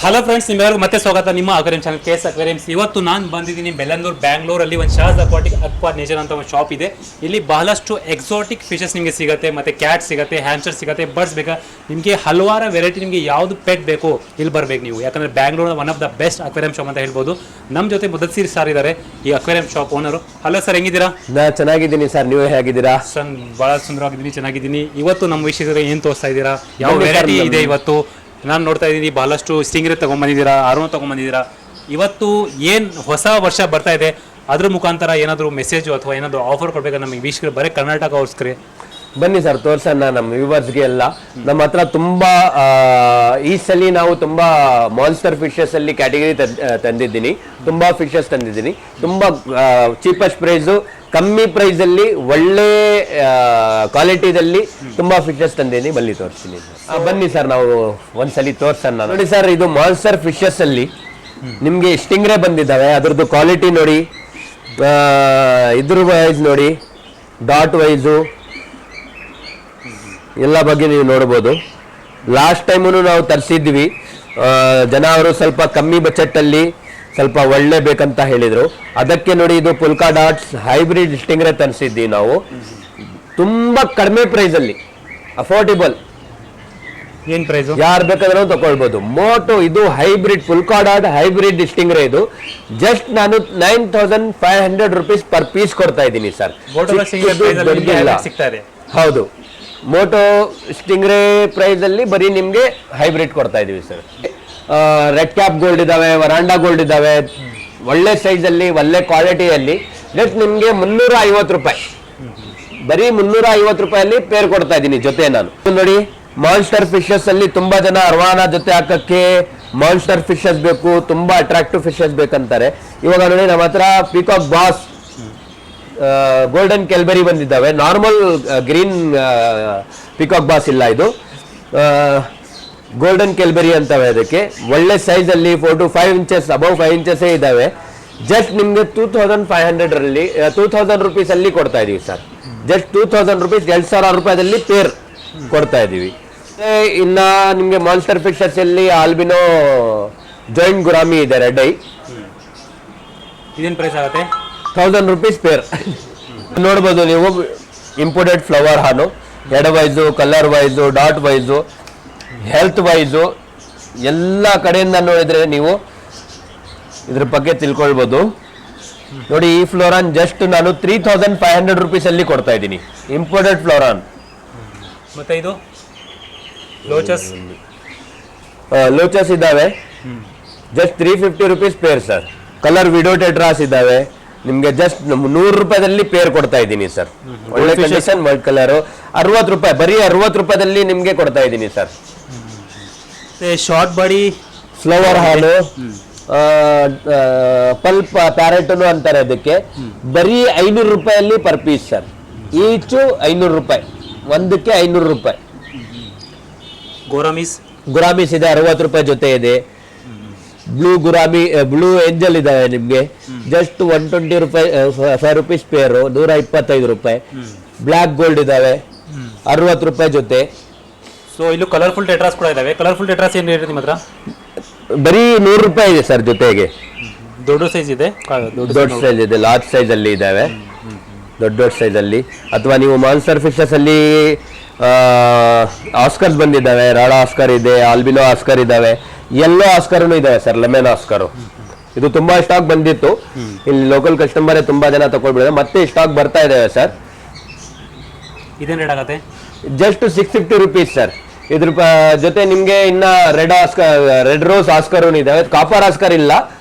Hello friends, ನಿಮ್ಮೆಲ್ಲರಿಗೂ ಮತ್ತೆ ಸ್ವಾಗತ ನಿಮ್ಮ ಅಕ್ವೇರಿಯಂ ಚಾನಲ್ KS ಅಕ್ವೇರಿಯಮ್ಸ್. ಇವತ್ತು ನಾನು ಬಂದಿದ್ದೀನಿ ಬೆಳ್ಳಂದೂರು ಬ್ಯಾಂಗ್ಳೂರಲ್ಲಿ ಒಂದು ಶಾಜ್ ಅಕ್ವಾ ನೇಚರ್ ಅಂತ ಒಂದು ಶಾಪ್ ಇದೆ. ಇಲ್ಲಿ ಬಹಳಷ್ಟು ಎಕ್ಸಾಟಿಕ್ ಫಿಶಸ್ ನಿಮಗೆ ಸಿಗುತ್ತೆ, ಮತ್ತು ಕ್ಯಾಟ್ ಸಿಗುತ್ತೆ, ಹ್ಯಾಮ್ಸ್ಟರ್ ಸಿಗುತ್ತೆ, ಬರ್ಡ್ಸ್ ಬೇಕಾ ನಿಮಗೆ ಹಲವಾರು ವೆರೈಟಿ. ನಿಮಗೆ ಯಾವುದು ಪೆಟ್ ಬೇಕು ಇಲ್ಲಿ ಬರಬೇಕು ನೀವು, ಯಾಕಂದರೆ Bangalore one of the best aquarium shop ಅಂತ ಹೇಳ್ಬೋದು. ನಮ್ಮ ಜೊತೆ ಮುದಸ್ಸಿರ್ ಸರ್ ಇದ್ದಾರೆ, ಈ aquarium shop owner. Hello sir, ಹೆಂಗಿದ್ದೀರಾ? ನಾ ಚೆನ್ನಾಗಿದ್ದೀನಿ ಸರ್, ನೀವು ಹೇಗಿದ್ದೀರಾ? ಸರ್ ಭಾಳ ಸುಂದರವಾಗಿದ್ದೀನಿ, ಚೆನ್ನಾಗಿದ್ದೀನಿ. ಇವತ್ತು ನಮ್ಮ ವಿಷಯದಲ್ಲಿ ಏನು ತೋರಿಸ್ತಾ ಇದ್ದೀರಾ? ಯಾವ ವೆರೈಟಿ ಇದೆ ಇವತ್ತು? ನಾನು ನೋಡ್ತಾ ಇದ್ದೀನಿ ಬಹಳಷ್ಟು ಸ್ಟಿಂಗ್ರೆ ತೊಗೊಂಬಂದಿದ್ದೀರಾ, ಆರ್ವೋ ತೊಗೊಂಬಂದಿದ್ದೀರಾ. ಇವತ್ತು ಏನು ಹೊಸ ವರ್ಷ ಬರ್ತಾ ಇದೆ, ಅದ್ರ ಮುಖಾಂತರ ಏನಾದರೂ ಮೆಸೇಜು ಅಥವಾ ಏನಾದರೂ ಆಫರ್ ಕೊಡಬೇಕು ನಮಗೆ ವೀಕ್ಷಕರು, ಬರೀ ಕರ್ನಾಟಕ ಅವ್ರಿಸ್ಕರೆ ಬನ್ನಿ ಸರ್, ತೋರ್ಸೋಣ ನಮ್ಮ ವ್ಯೂವರ್ಸ್ಗೆ ಎಲ್ಲ. ನಮ್ಮ ಹತ್ರ ತುಂಬಾ ಈ ಸಲ ನಾವು ತುಂಬಾ ಮಾನ್ಸ್ಟರ್ ಫಿಶಸ್ ಅಲ್ಲಿ ಕ್ಯಾಟಗರಿ ತಂದಿದ್ದೀನಿ. ತುಂಬಾ ಫಿಶಸ್ ತಂದಿದ್ದೀನಿ, ತುಂಬಾ ಚೀಪೆಸ್ಟ್ ಪ್ರೈಸು, ಕಮ್ಮಿ ಪ್ರೈಸ್ ಅಲ್ಲಿ ಒಳ್ಳೆ ಕ್ವಾಲಿಟಿದಲ್ಲಿ ತುಂಬಾ ಫಿಶಸ್ ತಂದಿದ್ದೀನಿ. ಬನ್ನಿ ತೋರಿಸ್ತೀನಿ. ಬನ್ನಿ ಸರ್, ನಾವು ಒಂದ್ಸಲಿ ತೋರ್ಸೋಣ. ನೋಡಿ ಸರ್, ಇದು ಮಾನ್ಸ್ಟರ್ ಫಿಶಸ್ ಅಲ್ಲಿ ನಿಮ್ಗೆ ಸ್ಟಿಂಗ್ರೆ ಬಂದಿದ್ದಾವೆ. ಅದ್ರದ್ದು ಕ್ವಾಲಿಟಿ ನೋಡಿ, ಇದ್ರ ವೈಸ್ ನೋಡಿ, ಡಾಟ್ ವೈಸು ಎಲ್ಲ ಬಗ್ಗೆ ನೀವು ನೋಡ್ಬೋದು. ಲಾಸ್ಟ್ ಟೈಮು ನಾವು ತರಿಸಿದ್ವಿ, ಜನ ಅವರು ಸ್ವಲ್ಪ ಕಮ್ಮಿ ಬಜೆಟಲ್ಲಿ ಸ್ವಲ್ಪ ಒಳ್ಳೆ ಬೇಕಂತ ಹೇಳಿದರು. ಅದಕ್ಕೆ ನೋಡಿ, ಇದು ಪುಲ್ಕಾ ಡಾಟ್ಸ್ ಹೈಬ್ರಿಡ್ ಸ್ಟಿಂಗ್ರೆ ತರಿಸಿದ್ವಿ ನಾವು. ತುಂಬ ಕಡಿಮೆ ಪ್ರೈಸಲ್ಲಿ, ಅಫೋರ್ಡೆಬಲ್. ಏನು ಪ್ರೈಸ್? ಯಾರು ಬೇಕಾದ್ರೂ ತಗೊಳ್ಬೋದು. ಮೋಟೋ ಇದು ಹೈಬ್ರಿಡ್ ಪುಲ್ಕಾ ಡಾಟ್ ಹೈಬ್ರಿಡ್ ಸ್ಟಿಂಗ್ರೆ. ಇದು ಜಸ್ಟ್ ನಾನು 9500 rupees ಪರ್ ಪೀಸ್ ಕೊಡ್ತಾ ಇದ್ದೀನಿ ಸರ್. ಹೌದು, ಮೋಟೋ ಸ್ಟಿಂಗ್ರೆ ಪ್ರೈಸ್ ಅಲ್ಲಿ ಬರೀ ನಿಮ್ಗೆ ಹೈಬ್ರಿಡ್ ಕೊಡ್ತಾ ಇದೀವಿ ಸರ್. ರೆಡ್ ಕ್ಯಾಪ್ ಗೋಲ್ಡ್ ಇದಾವೆ, ವರಾಂಡಾ ಗೋಲ್ಡ್ ಇದಾವೆ, ಒಳ್ಳೆ ಸೈಜ್ ಅಲ್ಲಿ ಒಳ್ಳೆ ಕ್ವಾಲಿಟಿಯಲ್ಲಿ. ಜಸ್ಟ್ ನಿಮ್ಗೆ 350 ರೂಪಾಯಿ, ಬರೀ 350 ರೂಪಾಯಲ್ಲಿ ಪೇರ್ ಕೊಡ್ತಾ ಇದ್ದೀನಿ ಜೊತೆ. ನಾನು ನೋಡಿ, ಮಾನ್ಸ್ಟರ್ ಫಿಶಸ್ ಅಲ್ಲಿ ತುಂಬಾ ಜನ ಅರ್ವಾನಾ ಜೊತೆ ಹಾಕಕ್ಕೆ ಮಾನ್ಸ್ಟರ್ ಫಿಶಸ್ ಬೇಕು, ತುಂಬಾ ಅಟ್ರಾಕ್ಟಿವ್ ಫಿಶಸ್ ಬೇಕಂತಾರೆ. ಇವಾಗ ನೋಡಿ, ನಮ್ಮ ಹತ್ರ ಪಿಕಾಕ್ ಬಾಸ್, ಗೋಲ್ಡನ್ ಕೆಲ್ಬೆರಿ ಬಂದಿದ್ದಾವೆ. ನಾರ್ಮಲ್ ಗ್ರೀನ್ ಪಿಕಾಕ್ ಬಾಸ್ ಇಲ್ಲ, ಇದು ಗೋಲ್ಡನ್ ಕೆಲ್ಬೆರಿ ಅಂತವೆ. ಅದಕ್ಕೆ ಒಳ್ಳೆ ಸೈಜ್ ಅಲ್ಲಿ 4 to 5 inches, ಅಬೌವ್ 5 inches ಇದಾವೆ. ಜಸ್ಟ್ ನಿಮ್ಗೆ 2000 rupees ಅಲ್ಲಿ ಕೊಡ್ತಾ ಇದೀವಿ ಸರ್. ಜಸ್ಟ್ 2000 rupees, 2000 ರೂಪಾಯಿದಲ್ಲಿ ಪೇರ್ ಕೊಡ್ತಾ ಇದೀವಿ. ಇನ್ನ ನಿಮ್ಗೆ ಮಾನ್ಸ್ಟರ್ ಫಿಶಸ್ ಅಲ್ಲಿ ಆಲ್ಬಿನೋ ಜಾಯಿಂಟ್ ಗುರಾಮಿ ಇದೆ, ರೆಡ್ ಐ. ಇದೇನು ಪ್ರೈಸ್ ಆಗುತ್ತೆ? 1000 rupees ಪೇರ್. ನೋಡ್ಬೋದು ನೀವು, imported flower horn, head wise, colour wise, dot wise, health wise ಎಲ್ಲ ಕಡೆಯಿಂದ ನೋಡಿದ್ರೆ ನೀವು ಇದ್ರ ಬಗ್ಗೆ ತಿಳ್ಕೊಳ್ಬೋದು. ನೋಡಿ, ಈ ಫ್ಲೋರಾನ್ ಜಸ್ಟ್ ನಾನು 3500 rupees ಅಲ್ಲಿ ಕೊಡ್ತಾ ಇದ್ದೀನಿ, ಇಂಪೋರ್ಟೆಡ್ ಫ್ಲೋರಾನ್. ಮತ್ತೆ ಇದು ಲೋಚಸ್ ಇದಾವೆ, just 350 rupees pair sir. Colour widow tetras ಇದಾವೆ, ನಿಮ್ಗೆ ಜಸ್ಟ್ 100 ರೂಪಾಯಿದಲ್ಲಿ ಪೇರ್ ಕೊಡ್ತಾ ಇದ್ದೀನಿ ಸರ್. ಒಳ್ಳೆ ಕಂಡೀಷನ್, ವೈಟ್ ಕಲರ್, 60 ರೂಪಾಯಿ, ಬರೀ 60 ರೂಪಾಯಿದಲ್ಲಿ ನಿಮ್ಗೆ ಕೊಡ್ತಾ ಇದ್ದೀನಿ ಸರ್. ಶಾರ್ಟ್ ಬಾಡಿ ಫ್ಲವರ್ ಹಾಲು, ಪಲ್ಪ್ ಪ್ಯಾರೆಟನು ಅಂತಾರೆ ಅದಕ್ಕೆ. ಬರೀ 500 ರೂಪಾಯಲ್ಲಿ ಪರ್ ಪೀಸ್ ಸರ್. ಈಚು 500 ರೂಪಾಯಿ, ಒಂದಕ್ಕೆ 500 ರೂಪಾಯಿ. ಗುರಾಮೀಸ್ ಇದೆ, 60 ರೂಪಾಯಿ ಜೊತೆ ಇದೆ. ಬ್ಲೂ ಗುರಾಮಿ, ಬ್ಲೂ ಏಂಜಲ್ ಇದಾವೆ ನಿಮ್ಗೆ, ಜಸ್ಟ್ 120 ರೂಪಾಯಿ, 5 rupees ಪೇರು, 125 ರೂಪಾಯಿ. ಬ್ಲ್ಯಾಕ್ ಗೋಲ್ಡ್ ಇದಾವೆ, 60 ರೂಪಾಯಿ ಜೊತೆ. ಸೊ ಇಲ್ಲೂ ಕಲರ್ಫುಲ್ ಟೆಟ್ರಾಸ್ ಕೂಡ ಇದಾವೆ. ಕಲರ್ಫುಲ್ ಟೆಟ್ರಾಸ್ ಏನು ರೇಟ್ ನಿಮ್ಮ ಹತ್ರ? ಬರೀ 100 ರೂಪಾಯಿ ಇದೆ ಸರ್ ಜೊತೆಗೆ. ದೊಡ್ಡ ಸೈಜ್ ಇದೆ, ದೊಡ್ಡ ಸೈಜ್ ಇದೆ, ಲಾರ್ಜ್ ಸೈಜ್ ಅಲ್ಲಿ ಇದಾವೆ, ದೊಡ್ಡ ಸೈಜ್ ಅಲ್ಲಿ. ಅಥವಾ ನೀವು ಮಾನ್ಸ್ಟರ್ ಫಿಶಸ್ ಅಲ್ಲಿ ಆಸ್ಕರ್ಸ್ ಬಂದಿದ್ದಾವೆ, ರಾಡಾ ಆಸ್ಕರ್ ಇದೆ, ಆಲ್ಬಿನೋ ಆಸ್ಕರ್ ಇದಾವೆ, ಎಲ್ಲೋ ಆಸ್ಕರ್ನು ಇದಾವೆ ಸರ್, ಲೆಮನ್ ಆಸ್ಕರು. ಇದು ತುಂಬಾ ಸ್ಟಾಕ್ ಬಂದಿತ್ತು, ಇಲ್ಲಿ ಲೋಕಲ್ ಕಸ್ಟಮರ್ ತುಂಬಾ ಜನ ತಗೊಳ್ಬಿಡಿದೆ, ಮತ್ತೆ ಸ್ಟಾಕ್ ಬರ್ತಾ ಇದಾವೆ ಸರ್. ಇದೇನು ರೇಟ್ ಆಗುತ್ತೆ? Just 650 rupees sir. ಇದ್ರ ಜೊತೆ ನಿಮ್ಗೆ ಇನ್ನ ರೆಡ್ ರೋಸ್ ಆಸ್ಕರ್ ಇದಾವೆ, ಕಾಪರ್ ಆಸ್ಕರ್ ಇಲ್ಲ,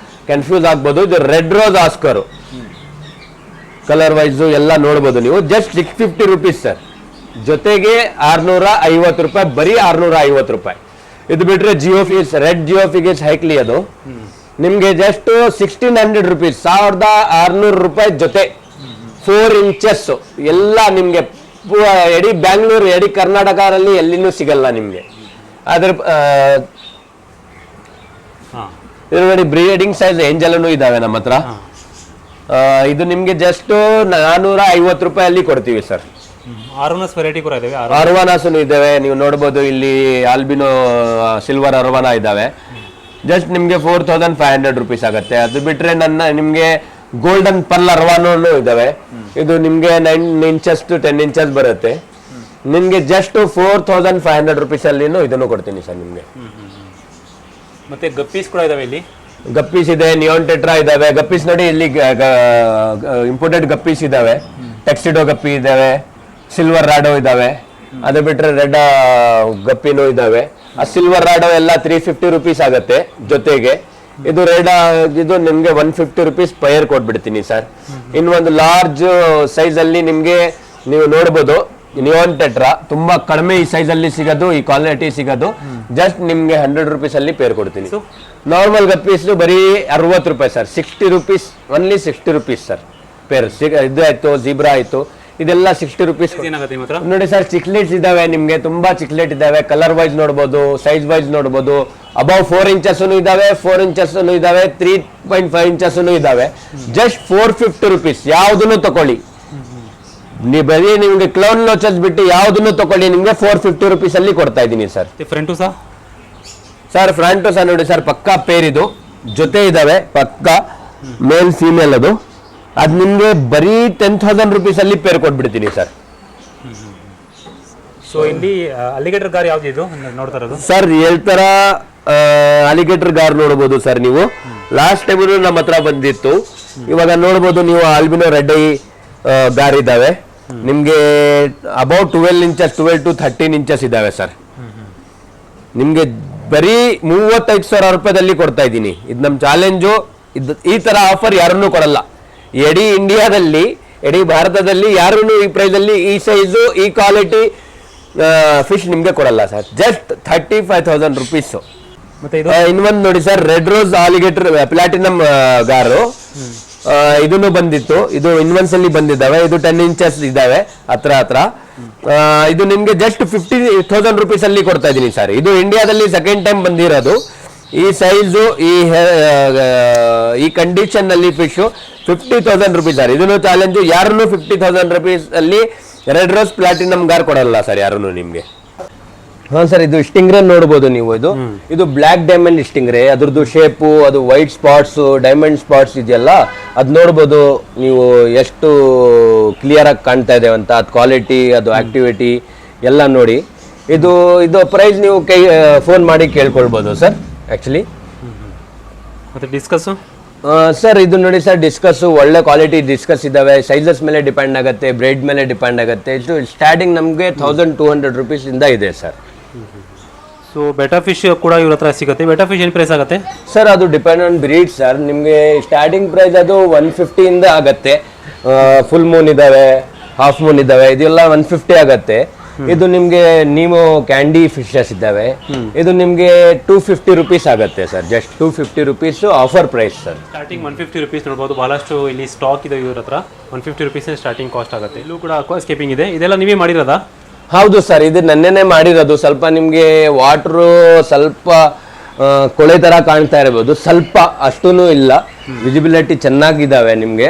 ಕನ್ಫ್ಯೂಸ್ ಆಗ್ಬೋದು. ಇದು red rose oscar, colour wise ಎಲ್ಲ ನೋಡ್ಬೋದು ನೀವು. Just 650 rupees sir. ಜೊತೆಗೆ 650 ರೂಪಾಯಿ, ಬರೀ 650 ರೂಪಾಯಿ. ಇದು ಬಿಟ್ರೆ geo fish, red geo fish ಹೈಕ್ಲಿ, ಅದು ನಿಮ್ಗೆ ಜಸ್ಟ್ 1600 rupees, 1600 ರೂಪಾಯಿ ಜೊತೆ. 4 inches ಎಲ್ಲ ನಿಮ್ಗೆ ಎಡಿ ಬ್ಯಾಂಗ್ಳೂರು, ಎಡಿ ಕರ್ನಾಟಕದಲ್ಲಿ ಎಲ್ಲಿನೂ ಸಿಗಲ್ಲ ನಿಮ್ಗೆ. ಅದ್ರ ನೋಡಿ, ಬ್ರೀಡಿಂಗ್ ಸೈಜ್ ಏಂಜಲನು ಇದಾವೆ ನಮ್ಮ ಹತ್ರ. ಇದು ನಿಮ್ಗೆ ಜಸ್ಟ್ 450 ರೂಪಾಯಲ್ಲಿ ಕೊಡ್ತೀವಿ ಸರ್. ಆರ್ವನಾಸ್ ವೆರೈಟಿ ಕೂಡ ಇದಾವೆ, ಅರ್ವಾನಾಸು ಇದ್ದಾವೆ, ನೀವು ನೋಡ್ಬೋದು. ಇಲ್ಲಿ ಆಲ್ಬಿನೋ ಸಿಲ್ವರ್ ಅರ್ವಾನಾ ಇದ್ದಾವೆ. ಜಸ್ಟ್ ನಿಮ್ಗೆ 4500 ರುಪೀಸ್ ಆಗುತ್ತೆ. ಅದು ಬಿಟ್ರೆ ನಿಮ್ಗೆ ಗೋಲ್ಡನ್ ಪರ್ಲ್ ಅರ್ವಾನೋ ಇದಾವೆ. ಇದು ನಿಮ್ಗೆ 9 ಇಂಚಸ್ ಟು 10 ಇಂಚಸ್ ಬರುತ್ತೆ. ನಿಮ್ಗೆ ಜಸ್ಟ್ 4500 ರುಪೀಸ್ ಅಲ್ಲಿ ಇದನ್ನು ಕೊಡ್ತೀನಿ ಸರ್ ನಿಮ್ಗೆ. ಮತ್ತೆ ಗಪ್ಪೀಸ್ ಕೂಡ ಇದಾವೆ ಇಲ್ಲಿ. ಗಪ್ಪೀಸ್ ಇದೆ, ನಿಯಾನ್ ಟೆಟ್ರಾ ಇದಾವೆ. ಗಪ್ಪೀಸ್ ನೋಡಿ ಇಲ್ಲಿ ಇಂಪೋರ್ಟೆಡ್ ಗಪ್ಪೀಸ್ ಇದಾವೆ. ಟೆಕ್ಸಿಡೋ ಗಪ್ಪಿ ಇದಾವೆ, ಸಿಲ್ವರ್ ರಾಡೋ ಇದಾವೆ. ಅದು ಬಿಟ್ರೆ ರೆಡ್ ಗಪ್ಪಿನೂ ಇದಾವೆ. ಆ ಸಿಲ್ವರ್ ರಾಡೋ ಎಲ್ಲ 350 ರುಪೀಸ್ ಆಗುತ್ತೆ ಜೊತೆಗೆ. ಇದು ಇದು ನಿಮ್ಗೆ 150 ರುಪೀಸ್ ಪೈರ್ ಕೊಟ್ಬಿಡ್ತೀನಿ ಸರ್. ಇನ್ನೊಂದು ಲಾರ್ಜ್ ಸೈಜ್ ಅಲ್ಲಿ ನಿಮ್ಗೆ ನೀವು ನೋಡ್ಬೋದು ನಿಯಾನ್ ಟೆಟ್ರಾ ತುಂಬಾ ಕಡಿಮೆ ಈ ಸೈಜ್ ಅಲ್ಲಿ ಸಿಗೋದು, ಈ ಕ್ವಾಲಿಟಿ ಸಿಗೋದು. ಜಸ್ಟ್ ನಿಮ್ಗೆ 100 ರುಪೀಸ್ ಅಲ್ಲಿ ಪೇರ್ ಕೊಡ್ತೀನಿ. ನಾರ್ಮಲ್ ಗಪ್ಪೀಸ್ ಬರೀ 60 ರೂಪಾಯಿ sir. 60 rupees, only 60 rupees sir pair. ಇದು ಆಯ್ತು, ಝೀಬ್ರಾ ಆಯ್ತು, ಇದೆಲ್ಲ 60 ರುಪೀಸ್. ನೋಡಿ ಸರ್, ಚಿಕ್ಲೆಟ್ಸ್ ಇದಾವೆ ನಿಮ್ಗೆ, ತುಂಬಾ ಚಿಕ್ಲೆಟ್ ಇದಾವೆ. ಕಲರ್ ವೈಸ್ ನೋಡ್ಬೋದು, ಸೈಜ್ ವೈಸ್ ನೋಡ್ಬೋದು. ಅಬೌವ್ 4 ಇಂಚಸ್ ಇದಾವೆ, 4 ಇಂಚಸ್ ಇದಾವೆ, 3.5 ಇಂಚಸ್ ಇದಾವೆ. Just 450 rupees. ಯಾವ್ದನ್ನು ತಗೊಳ್ಳಿ, ಬರೀ ನಿಮ್ಗೆ ಕ್ಲೌನ್ ನೋಚಸ್ ಬಿಟ್ಟು ಯಾವ್ದನ್ನು ತಗೊಳ್ಳಿ, ನಿಮ್ಗೆ 450 ರುಪೀಸ್ ಅಲ್ಲಿ ಕೊಡ್ತಾ ಇದ್ದೀನಿ ಸರ್. ಸರ್ ಫ್ರಂಟು ಸಹ ನೋಡಿ ಸರ್, ಪಕ್ಕಾ ಪೇರ್ ಇದು. ಜೊತೆ ಇದಾವೆ ಪಕ್ಕಾ ಮೇಲ್ ಫೀಮೇಲ್. ಅದು ನಿಮ್ಗೆ ಬರೀ 10,000 ರುಪೀಸ್ ಅಲ್ಲಿ ಪೇರ್ ಕೊಟ್ಬಿಡ್ತೀನಿ ಸರ್. ಸೊ ಇಲ್ಲಿ ಅಲಿಗೇಟರ್ ಗಾರ್ ಯಾವ್ದು ಇದು ನೋಡ್ತಾ ಇರೋದು ಸರ್? ಹೇಳ್ತಾರ ಅಲಿಗೇಟರ್ ಗಾರ್ ನೋಡ್ಬೋದು ಸರ್ ನೀವು. ಲಾಸ್ಟ್ ಟೈಮ್ ನಮ್ಮ ಹತ್ರ ಬಂದಿತ್ತು. ಇವಾಗ ನೋಡ್ಬೋದು ನೀವು ಆಲ್ಬಿನೋ ರೆಡ್ ಐ ಗಾರ್ ಇದಾವೆ ನಿಮ್ಗೆ. ಅಬೌಟ್ 12 ಇಂಚಸ್, 12 to 13 ಇಂಚಸ್ ಇದಾವೆ ಸರ್. ನಿಮ್ಗೆ ಬರೀ 35,000 ರೂಪಾಯಿದಲ್ಲಿ ಕೊಡ್ತಾ ಇದ್ದೀನಿ. ಇದು ನಮ್ಮ ಚಾಲೆಂಜು. ಈ ತರ ಆಫರ್ ಯಾರನ್ನೂ ಕೊಡಲ್ಲ. ಇಡೀ ಇಂಡಿಯಾದಲ್ಲಿ, ಇಡೀ ಭಾರತದಲ್ಲಿ ಯಾರೂ ಈ ಪ್ರೈಸ್ ಅಲ್ಲಿ ಈ ಸೈಜು, ಈ ಕ್ವಾಲಿಟಿ ಫಿಶ್ ನಿಮ್ಗೆ ಕೊಡಲ್ಲ ಸರ್. Just 35,000 rupees. ಮತ್ತೆ ಇನ್ನೊಂದು ನೋಡಿ sir, red rose alligator platinum gar. ಇದನ್ನು ಬಂದಿತ್ತು. ಇದು ಇನ್ವನ್ಸ್ ಅಲ್ಲಿ ಬಂದಿದ್ದಾವೆ. ಇದು 10 ಇಂಚಸ್ ಇದಾವೆ ಹತ್ರ. ಇದು ನಿಮ್ಗೆ ಜಸ್ಟ್ 50,000 ರುಪೀಸ್ ಅಲ್ಲಿ ಕೊಡ್ತಾ ಇದೀನಿ ಸರ್. ಇದು ಇಂಡಿಯಾದಲ್ಲಿ ಸೆಕೆಂಡ್ ಟೈಮ್ ಬಂದಿರೋದು. ಈ ಸೈಜು, ಈ ಕಂಡೀಷನ್ ನಲ್ಲಿ ಫಿಶ್ 50,000 ರುಪೀಸ್ ಸರ್. ಇದನ್ನು ಚಾಲೆಂಜು. ಯಾರನ್ನು 50,000 ರುಪೀಸ್ ಅಲ್ಲಿ ರೆಡ್ ರೋಸ್ ಪ್ಲಾಟಿನಮ್ ಗಾರ್ ಕೊಡಲ್ಲ ಸರ್ ಯಾರನ್ನು ನಿಮ್ಗೆ. ಹಾ ಸರ್, ಇದು ಸ್ಟಿಂಗ್ರೆ ನೋಡ್ಬೋದು ನೀವು. ಇದು ಬ್ಲ್ಯಾಕ್ ಡೈಮಂಡ್ ಸ್ಟಿಂಗ್ರೆ. ಅದ್ರದ್ದು ಶೇಪು, ಅದು ವೈಟ್ ಸ್ಪಾಟ್ಸ್, ಡೈಮಂಡ್ ಸ್ಪಾಟ್ಸ್ ಇದೆಯಲ್ಲ, ಅದು ನೋಡ್ಬೋದು ನೀವು ಎಷ್ಟು ಕ್ಲಿಯರ್ ಆಗಿ ಕಾಣ್ತಾ ಇದೆ ಅಂತ. ಅದು ಕ್ವಾಲಿಟಿ, ಅದು ಆಕ್ಟಿವಿಟಿ ಎಲ್ಲ ನೋಡಿ. ಇದು ಪ್ರೈಸ್ ನೀವು ಫೋನ್ ಮಾಡಿ ಕೇಳ್ಕೊಳ್ಬೋದು ಸರ್ ಆಕ್ಚುಲಿ. ಮತ್ತೆ ಡಿಸ್ಕಸ್ ಸರ್, ಇದು ನೋಡಿ ಸರ್, ಡಿಸ್ಕಸ್ ಒಳ್ಳೆ ಕ್ವಾಲಿಟಿ ಡಿಸ್ಕಸ್ ಇದಾವೆ. ಸೈಜಸ್ ಮೇಲೆ ಡಿಪೆಂಡ್ ಆಗುತ್ತೆ, ಬ್ರೆಡ್ ಮೇಲೆ ಡಿಪೆಂಡ್ ಆಗುತ್ತೆ. ಇದು ಸ್ಟಾರ್ಟಿಂಗ್ ನಮಗೆ 1200 ರುಪೀಸ್ ಇಂದ ಇದೆ ಸರ್. ಸೊ ಬೆಟಾ ಫಿಶ್ ಕೂಡ ಇವ್ರ ಹತ್ರ ಸಿಗುತ್ತೆ. ಬೆಟಾ ಫಿಶ್ ಏನು ಪ್ರೈಸ್ ಆಗುತ್ತೆ ಸರ್? ಅದು ಡಿಪೆಂಡ್ ಆನ್ ಬ್ರೀಡ್ ಸರ್. ನಿಮಗೆ ಸ್ಟಾರ್ಟಿಂಗ್ ಪ್ರೈಸ್ ಅದು 150 ಇಂದ ಆಗುತ್ತೆ. ಫುಲ್ ಮೂನ್ ಇದಾವೆ, ಹಾಫ್ ಮೂನ್ ಇದಾವೆ, ಇದೆಲ್ಲ 150 ಆಗುತ್ತೆ. ಇದು ನಿಮ್ಗೆ ನೀಮೋ ಕ್ಯಾಂಡಿ ಫಿಶಸ್ ಇದ್ದಾವೆ. ಇದು ನಿಮ್ಗೆ 250 ರುಪೀಸ್ ಆಗುತ್ತೆ sir. Just 250 rupees offer price sir. Starting 150 rupees ನೋಡ್ಬೋದು. ಬಹಳಷ್ಟು ಇಲ್ಲಿ ಸ್ಟಾಕ್ ಇದೆ ಇವ್ರ ಹತ್ರ. 150 ರುಪೀಸ್ ಸ್ಟಾರ್ಟಿಂಗ್ ಕಾಸ್ಟ್ ಆಗುತ್ತೆ. ಇಲ್ಲೂ ಕೂಡ ಅಕ್ವಾಸ್ಕೇಪಿಂಗ್ ಇದೆ. ಇದೆಲ್ಲ ನೀವೇ ಮಾಡಿರೋದಾ? ಹೌದು ಸರ್, ಇದು ನನ್ನೇನೆ ಮಾಡಿರೋದು. ಸ್ವಲ್ಪ ನಿಮ್ಗೆ ವಾಟ್ರು ಸ್ವಲ್ಪ ಕೊಳೆ ತರ ಕಾಣ್ತಾ ಇರಬಹುದು, ಸ್ವಲ್ಪ ಅಷ್ಟೂನು ಇಲ್ಲ. ವಿಸಿಬಿಲಿಟಿ ಚೆನ್ನಾಗಿದ್ದಾವೆ ನಿಮ್ಗೆ.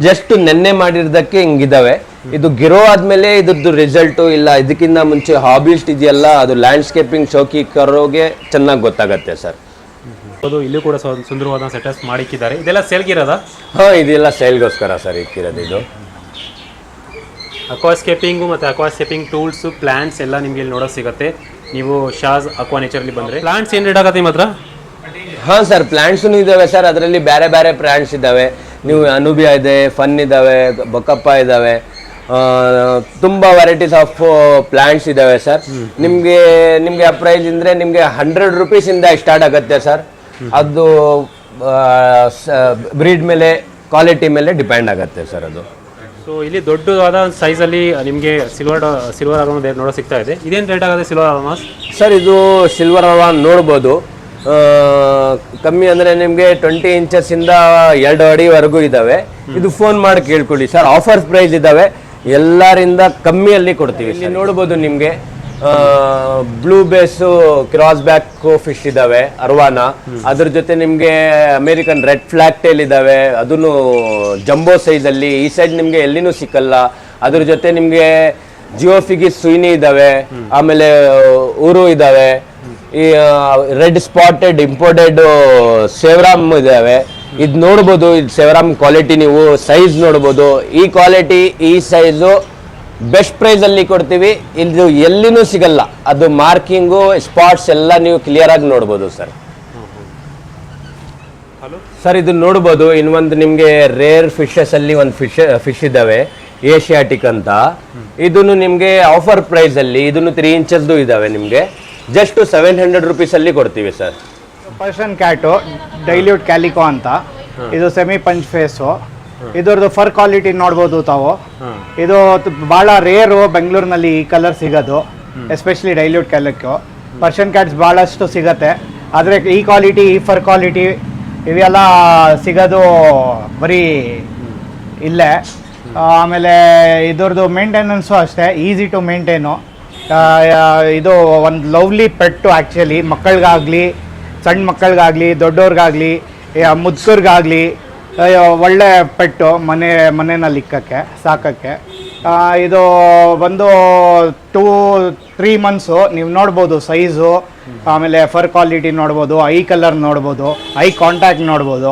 ಜಸ್ಟ್ ನೆನ್ನೆ ಮಾಡಿರೋದಕ್ಕೆ ಹಿಂಗಿದಾವೆ. ಇದು ಗಿರೋ ಆದ್ಮೇಲೆ ಇದ್ರದ್ದು ರಿಸಲ್ಟು ಇಲ್ಲ. ಇದಕ್ಕಿಂತ ಮುಂಚೆ ಹಾಬಿಸ್ಟ್ ಇದೆಯಲ್ಲ, ಅದು ಲ್ಯಾಂಡ್ಸ್ಕೇಪಿಂಗ್ ಶೋಕಿಕರೋಗೆ ಚೆನ್ನಾಗಿ ಗೊತ್ತಾಗತ್ತೆ ಸರ್. ಅದು ಇಲ್ಲೂ ಕೂಡ ಸುಂದರವಾದ ಸೆಟಪ್ಸ್ ಮಾಡಿಕ್ಕಿದ್ದಾರೆ. ಇದೆಲ್ಲ ಸೇಲ್ಗಿರೋದಾ? ಹಾ, ಇದೆಲ್ಲ ಸೇಲ್ಗೋಸ್ಕರ ಸರ್ ಇಕ್ಕಿರೋದು. ಇದು ಅಕ್ವಾಸ್ಕೇಪಿಂಗು ಮತ್ತು ಅಕ್ವಾಸ್ಕೇಪಿಂಗ್ ಟೂಲ್ಸು, ಪ್ಲಾಂಟ್ಸ್ ಎಲ್ಲ ನಿಮಗೆ ಇಲ್ಲಿ ನೋಡೋಕೆ ಸಿಗುತ್ತೆ. ನೀವು ಶಾಜ್ ಅಕ್ವಾ ನೇಚರಲ್ಲಿ ಬಂದರೆ ಪ್ಲಾಂಟ್ಸ್ ಏನು ರೇಟ್ ಆಗುತ್ತೆ ನಿಮ್ಮ ಹತ್ರ? ಹಾಂ ಸರ್, ಪ್ಲಾಂಟ್ಸೂ ಇದ್ದಾವೆ ಸರ್. ಅದರಲ್ಲಿ ಬೇರೆ ಬೇರೆ ಪ್ಲಾಂಟ್ಸ್ ಇದ್ದಾವೆ. ನೀವು ಅನುಬಿಯಾ ಇದೆ, ಫನ್ ಇದ್ದಾವೆ, ಬಕಪ್ಪ ಇದ್ದಾವೆ, ತುಂಬ ವೆರೈಟೀಸ್ ಆಫ್ ಪ್ಲಾಂಟ್ಸ್ ಇದ್ದಾವೆ ಸರ್. ನಿಮಗೆ ಆ ಪ್ರೈಸ್ ಅಂದರೆ ನಿಮಗೆ 100 ರುಪೀಸಿಂದ ಸ್ಟಾರ್ಟ್ ಆಗುತ್ತೆ ಸರ್. ಅದು ಬ್ರೀಡ್ ಮೇಲೆ, ಕ್ವಾಲಿಟಿ ಮೇಲೆ ಡಿಪೆಂಡ್ ಆಗುತ್ತೆ ಸರ್ ಅದು. ಸೊ ಇಲ್ಲಿ ದೊಡ್ಡದಾದ ಸೈಜಲ್ಲಿ ನಿಮಗೆ ಸಿಲ್ವರ್ ಅರೋನ್ ನೋಡೋ ಸಿಗ್ತಾ ಇದೆ. ಇದೇನು ರೇಟ್ ಆಗುತ್ತೆ ಸಿಲ್ವರ್ ಅರೋನಾಸ್? ಸರ್, ಇದು ಸಿಲ್ವರ್ ಅರೋನ್ ನೋಡ್ಬೋದು. ಕಮ್ಮಿ ಅಂದರೆ ನಿಮಗೆ 20 ಇಂಚಸ್ಸಿಂದ 2 ಅಡಿವರೆಗೂ ಇದ್ದಾವೆ. ಇದು ಫೋನ್ ಮಾಡಿ ಕೇಳ್ಕೊಳ್ಳಿ ಸರ್. ಆಫರ್ ಪ್ರೈಸ್ ಇದ್ದಾವೆ, ಎಲ್ಲರಿಂದ ಕಮ್ಮಿಯಲ್ಲಿ ಕೊಡ್ತೀವಿ. ಇಲ್ಲಿ ನೋಡ್ಬೋದು ನಿಮಗೆ ಬ್ಲೂ ಬೇಸು ಕ್ರಾಸ್ ಬ್ಯಾಕ್ ಫಿಶ್ ಇದಾವೆ, ಅರ್ವಾನ. ಅದ್ರ ಜೊತೆ ನಿಮ್ಗೆ ಅಮೇರಿಕನ್ ರೆಡ್ ಫ್ಲಾಗ್ ಟೇಲ್ ಇದಾವೆ, ಅದನ್ನು ಜಂಬೋ ಸೈಜ್ ಅಲ್ಲಿ. ಈ ಸೈಜ್ ನಿಮ್ಗೆ ಎಲ್ಲಿನೂ ಸಿಕ್ಕಲ್ಲ. ಅದ್ರ ಜೊತೆ ನಿಮ್ಗೆ ಜಿಯೋಫಿಗಿಸ್ ಸುಯಿನಿ ಇದಾವೆ, ಆಮೇಲೆ ಊರು ಇದಾವೆ. ಈ ರೆಡ್ ಸ್ಪಾಟೆಡ್ ಇಂಪೋರ್ಟೆಡ್ ಸೇವರಾಮ್ ಇದಾವೆ. ಇದು ನೋಡ್ಬೋದು, ಇದು ಸೇವರಾಮ್ ಕ್ವಾಲಿಟಿ ನೀವು ಸೈಜ್ ನೋಡ್ಬೋದು. ಈ ಕ್ವಾಲಿಟಿ ಈ ಸೈಜು ಬೆಸ್ಟ್ ಪ್ರೈಸಲ್ಲಿ ಕೊಡ್ತೀವಿ. ಇದು ಎಲ್ಲಿನೂ ಸಿಗಲ್ಲ. ಅದು ಮಾರ್ಕಿಂಗು ಸ್ಪಾಟ್ಸ್ ಎಲ್ಲ ನೀವು ಕ್ಲಿಯರ್ ಆಗಿ ನೋಡ್ಬೋದು ಸರ್. ಸರ್ ಇದು ನೋಡ್ಬೋದು, ಇನ್ನೊಂದು ನಿಮಗೆ ರೇರ್ ಫಿಶಸ್ ಅಲ್ಲಿ ಒಂದು ಫಿಶ್ ಇದಾವೆ, ಏಷಿಯಾಟಿಕ್ ಅಂತ. ಇದನ್ನು ನಿಮಗೆ ಆಫರ್ ಪ್ರೈಸ್ ಅಲ್ಲಿ ಇದನ್ನು 3 ಇಂಚಸ್ದು ಇದಾವೆ. ನಿಮಗೆ ಜಸ್ಟ್ 700 rupees ಅಲ್ಲಿ ಕೊಡ್ತೀವಿ ಸರ್. ಪರ್ಷನ್ ಕ್ಯಾಟು ಡೈಲ್ಯೂಟ್ ಕ್ಯಾಲಿಕೋ ಅಂತ, ಇದು ಸೆಮಿ ಪಂಚ್ ಫೇಸು. ಇದ್ರದ್ದು ಫರ್ ಕ್ವಾಲಿಟಿ ನೋಡ್ಬೋದು ತಾವು. ಇದು ಭಾಳ ರೇರು ಬೆಂಗಳೂರಿನಲ್ಲಿ ಈ ಕಲರ್ ಸಿಗೋದು, ಎಸ್ಪೆಷಲಿ ಡೈಲ್ಯೂಟ್ ಕ್ಯಾಲಿಕೋ. ಪರ್ಷನ್ ಕ್ಯಾಟ್ಸ್ ಭಾಳಷ್ಟು ಸಿಗತ್ತೆ, ಆದರೆ ಈ ಕ್ವಾಲಿಟಿ ಈ ಫರ್ ಕ್ವಾಲಿಟಿ ಇವೆಲ್ಲ ಸಿಗೋದು ಬರೀ ಇಲ್ಲೇ. ಆಮೇಲೆ ಇದ್ರದ್ದು ಮೇಂಟೆನೆನ್ಸು ಅಷ್ಟೇ, ಈಸಿ ಟು ಮೇಂಟೈನು. ಇದು ಒಂದು ಲವ್ಲಿ ಪೆಟ್ಟು ಆ್ಯಕ್ಚುಲಿ. ಮಕ್ಕಳಿಗಾಗಲಿ, ಸಣ್ಣ ಮಕ್ಕಳಿಗಾಗಲಿ, ದೊಡ್ಡವ್ರಿಗಾಗಲಿ, ಮುದುಕರಿಗಾಗಲಿ ಒಳ್ಳೆ ಪೆಟ್ಟು ಮನೆಯಲ್ಲಿ ಇಕ್ಕಕ್ಕೆ ಸಾಕಕ್ಕೆ. ಇದು ಒಂದು 2-3 months ನೀವು ನೋಡ್ಬೋದು ಸೈಜು. ಆಮೇಲೆ ಫರ್ ಕ್ವಾಲಿಟಿ ನೋಡ್ಬೋದು, ಐ ಕಲರ್ ನೋಡ್ಬೋದು, ಐ ಕಾಂಟ್ಯಾಕ್ಟ್ ನೋಡ್ಬೋದು.